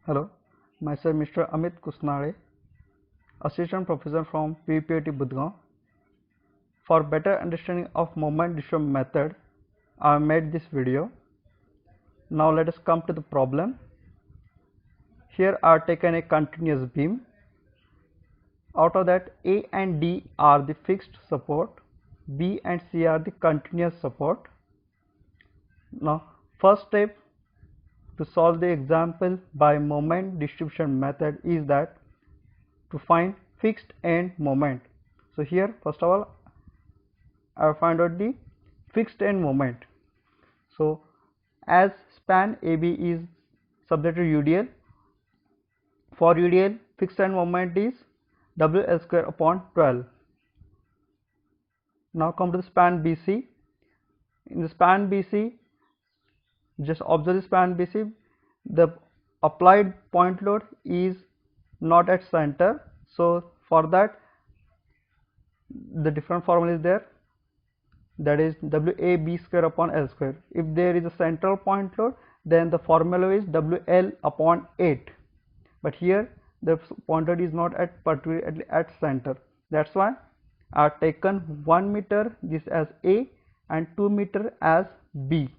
Hello, myself Mr. Amit Kusnare, Assistant Professor from PPIT Budgaon. For better understanding of moment distribution method, I made this video. Now let us come to the problem. Here I have taken a continuous beam. Out of that, A and D are the fixed support, B and C are the continuous support. Now first step to solve the example by moment distribution method is that to find fixed end moment. So here first of all I find out the fixed end moment. So as span AB is subject to UDL, for UDL fixed end moment is WL square upon 12. Now come to the span BC. In the span BC, just observe the span BC, the applied point load is not at center, so for that the different formula is there, that is WAB square upon L square. If there is a central point load, then the formula is WL upon 8, but here the point load is not at particularly at center. That's why I have taken 1 meter this as A and 2 meter as B.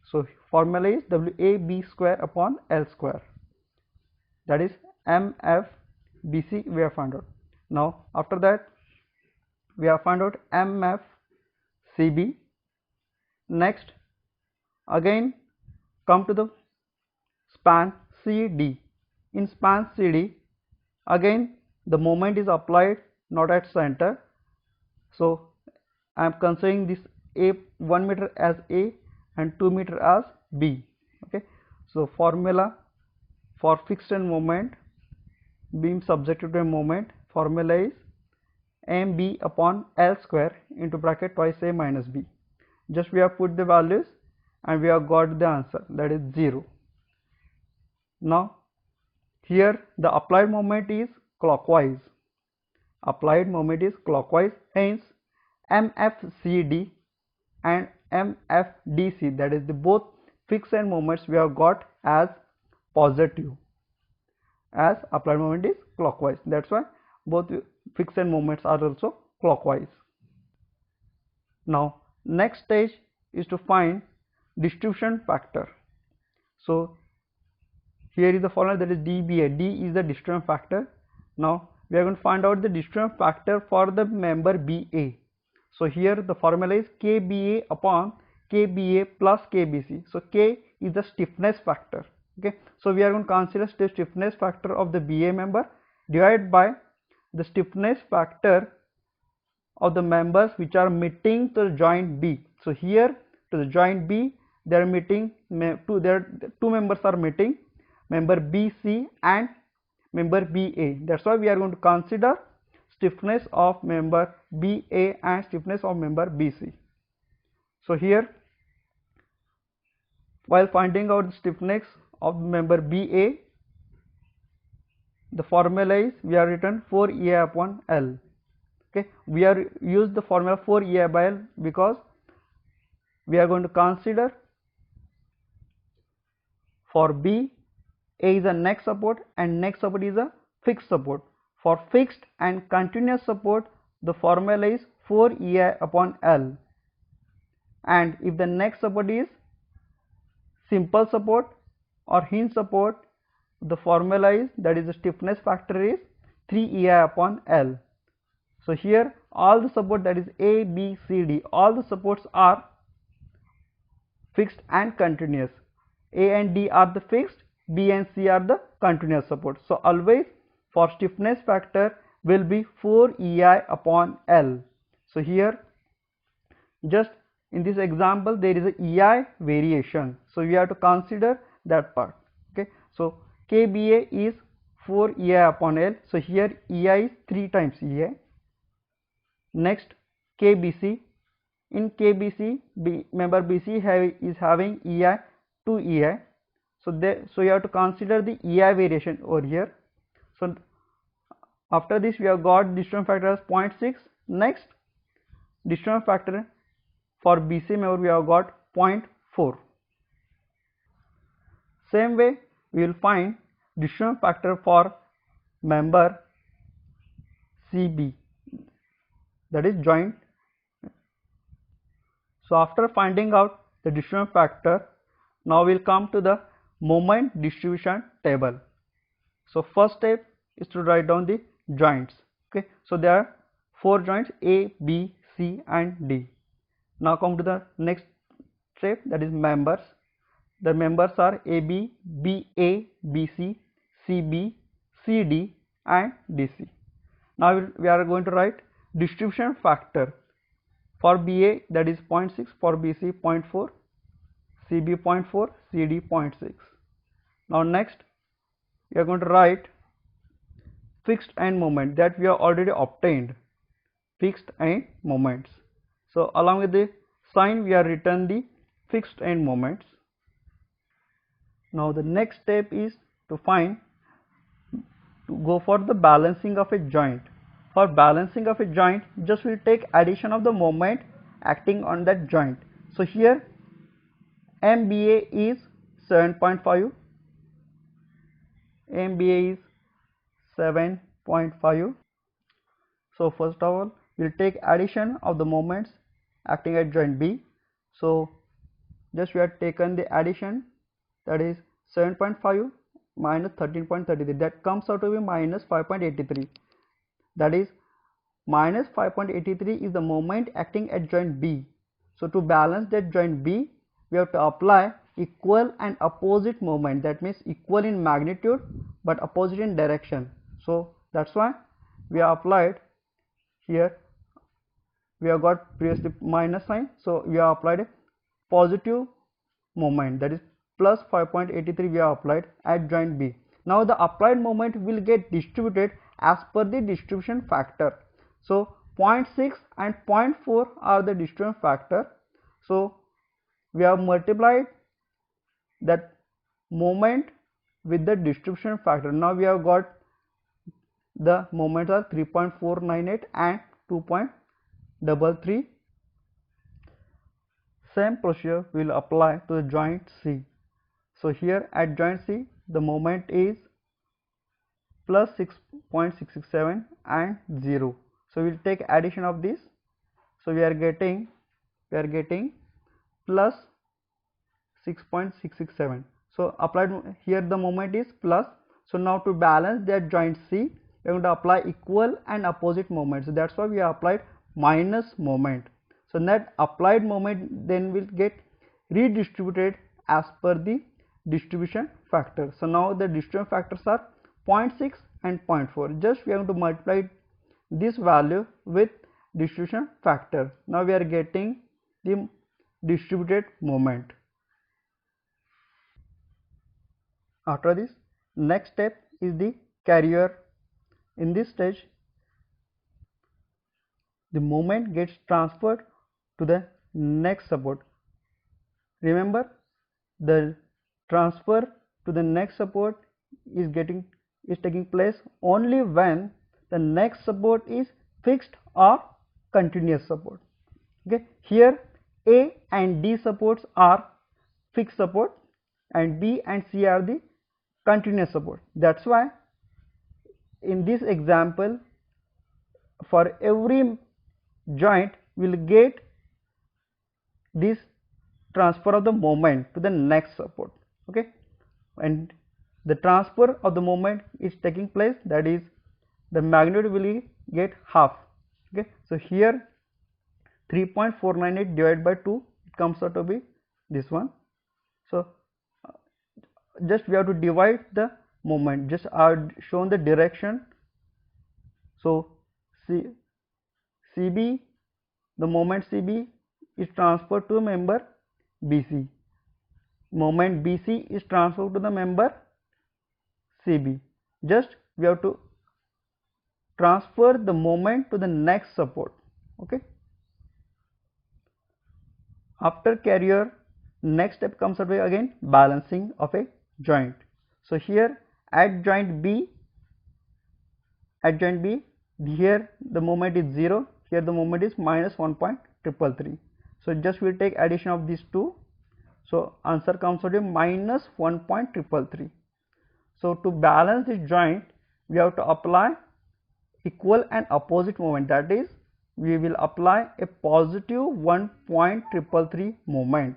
So formula is WAB square upon L square, that is MFBC we have found out. Now after that we have found out MFCB. Next again come to the span CD. In span CD again the moment is applied not at center, so I am considering this A 1 meter as A and 2 meter as B. Okay, so formula for fixed end moment being subjected to a moment, formula is MB upon L square into bracket twice A minus B. Just we have put the values and we have got the answer, that is 0. Now here the applied moment is clockwise. Applied moment is clockwise, hence MFCD and MFDC, that is the both fixed end moments we have got as positive, as applied moment is clockwise. That's why both fixed end moments are also clockwise. Now next stage is to find distribution factor. So here is the formula, that is dBA. D is the distribution factor. Now we are going to find out the distribution factor for the member BA. So here the formula is KBA upon KBA plus KBC. So K is the stiffness factor. Okay, so we are going to consider the stiffness factor of the BA member divided by the stiffness factor of the members which are meeting to the joint B. So here to the joint B they are meeting, two members are meeting, member BC and member BA. That's why we are going to consider stiffness of member BA and stiffness of member BC. So here while finding out the stiffness of member BA, the formula is we are written 4EI upon L. Okay, we are used the formula 4EI by L because we are going to consider for B, A is a neck support and neck support is a fixed support. For fixed and continuous support the formula is 4EI upon L, and if the neck support is simple support or hinge support, the formula is, that is the stiffness factor is 3EI upon L. So here all the support, that is A, B, C, D, all the supports are fixed and continuous. A and D are the fixed, B and C are the continuous support. So always for stiffness factor will be 4EI upon L. So here just in this example there is a EI variation, so we have to consider that part. Okay, so KBA is 4EI upon L, so here EI is 3 times EI. Next KBC, in KBC member BC is having EI 2 EI, so you have to consider the EI variation over here. So after this we have got distribution factor as 0.6. Next distribution factor for BC member we have got 0.4. Same way we will find distribution factor for member CB, that is joint. So after finding out the distribution factor, now we'll come to the moment distribution table. So first step is to write down the joints. Okay, so there are 4 joints A, B, C and D. Now come to the next step, that is members. The members are AB, BA, BC, CB, CD and DC. Now we are going to write distribution factor. For BA, that is 0.6, for BC 0.4, CB 0.4, CD 0.6. Now next we are going to write fixed end moment that we have already obtained, fixed end moments. So along with the sign we have written the fixed end moments. Now the next step is to go for the balancing of a joint. For balancing of a joint, just we take addition of the moment acting on that joint. So here MBA is 7.5, MBA is 7.5. So first of all we'll take addition of the moments acting at joint B. So just we have taken the addition, that is 7.5 minus 13.33, that comes out to be minus 5.83. that is minus 5.83 is the moment acting at joint B. So to balance that joint B, we have to apply equal and opposite moment, that means equal in magnitude but opposite in direction. So that's why we have applied here, we have got previously minus sign, so we have applied a positive moment, that is plus 5.83 we have applied at joint B. Now the applied moment will get distributed as per the distribution factor. So 0.6 and 0.4 are the distribution factor. So we have multiplied that moment with the distribution factor. Now we have got the moments are 3.498 and 2.33. Same procedure will apply to the joint C. So here at joint C the moment is plus 6.667 and 0. So we'll take addition of this. So we are getting plus 6.667. So applied here the moment is plus. So now to balance that joint C, we are going to apply equal and opposite moments. So that's why we have applied minus moment. So that applied moment then will get redistributed as per the distribution factor. So now the distribution factors are 0.6 and 0.4. Just we are going to multiply this value with distribution factor. Now we are getting the distributed moment. After this, next step is the carrier. In this stage, the moment gets transferred to the next support. Remember, the transfer to the next support is taking place only when the next support is fixed or continuous support. Okay, here A and D supports are fixed support and B and C are the continuous support. That's why in this example, for every joint will get this transfer of the moment to the next support. Okay, and the transfer of the moment is taking place, that is the magnitude will get half. Okay, so here 3.498 divided by 2, it comes out to be this one. So just we have to divide the moment, just are shown the direction. So CB, the moment CB is transferred to a member BC, moment BC is transferred to the member CB. Just we have to transfer the moment to the next support. Okay, after carrier, next step comes up again balancing of a joint. So here at joint B, here the moment is 0, here the moment is minus 1.333. So just we will take addition of these two. So answer comes out to minus 1.333. So to balance this joint, we have to apply equal and opposite moment. That is, we will apply a positive 1.333 moment.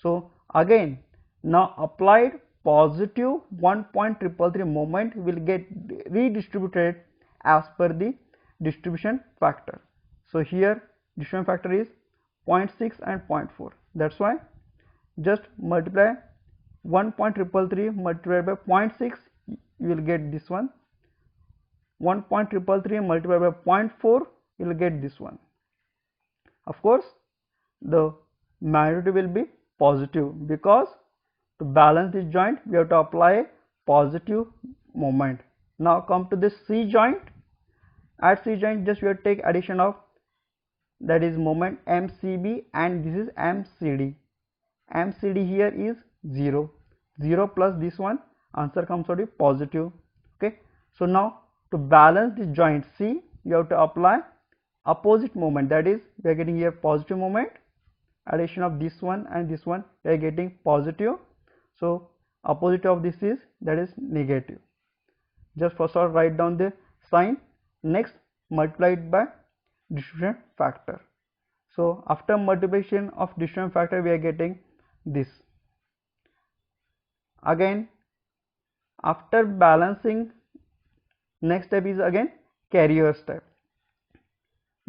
So again, now applied positive 1.333 moment will get redistributed as per the distribution factor. So here distribution factor is 0.6 and 0.4. That's why just multiply 1.333 multiplied by 0.6, you will get this one. 1.333 multiplied by 0.4, you will get this one. Of course, the magnitude will be positive, because to balance this joint we have to apply a positive moment. Now come to this C joint. At C joint, just we have to take addition of, that is, moment MCB, and this is MCD. MCD here is 0. 0 plus this one, answer comes out with positive. Okay. So now to balance this joint C, you have to apply opposite moment. That is, we are getting here positive moment. Addition of this one and this one, we are getting positive. So opposite of this is, that is, negative. Just first of all write down the sign. Next, multiply it by distribution factor. So after multiplication of distribution factor, we are getting this. Again, after balancing, next step is again carrier step.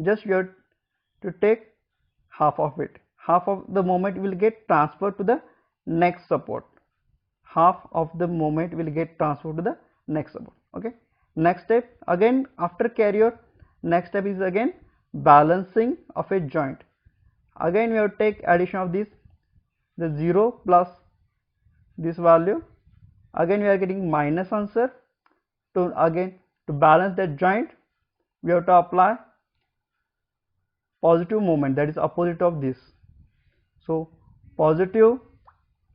Just you have to take half of it. Half of the moment will get transferred to the next support. Half of the moment will get transferred to the next support. Okay. Next step, again after carrier, next step is again balancing of a joint. Again we have to take addition of this, the 0 plus this value. Again we are getting minus answer. To again to balance that joint, we have to apply positive moment, that is opposite of this. So positive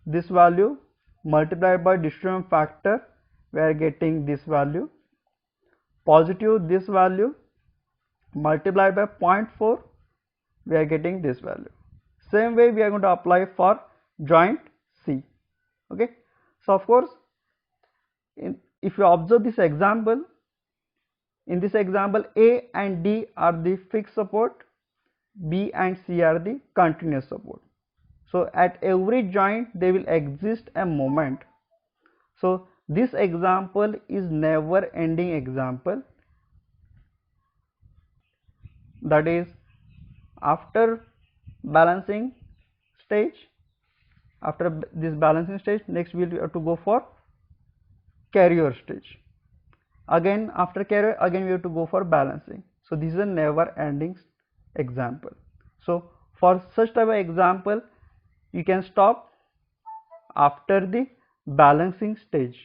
this value multiplied by distribution factor, we are getting this value. Positive this value multiplied by 0.4, we are getting this value. Same way we are going to apply for joint C. Okay. So of course, if you observe this example, in this example A and D are the fixed support, B and C are the continuous support. So at every joint there will exist a moment. So this example is never ending example. That is, after balancing stage, after this balancing stage, next we will have to go for carrier stage. Again after carrier, again we have to go for balancing. So this is a never ending example. So for such type of example, you can stop after the balancing stage.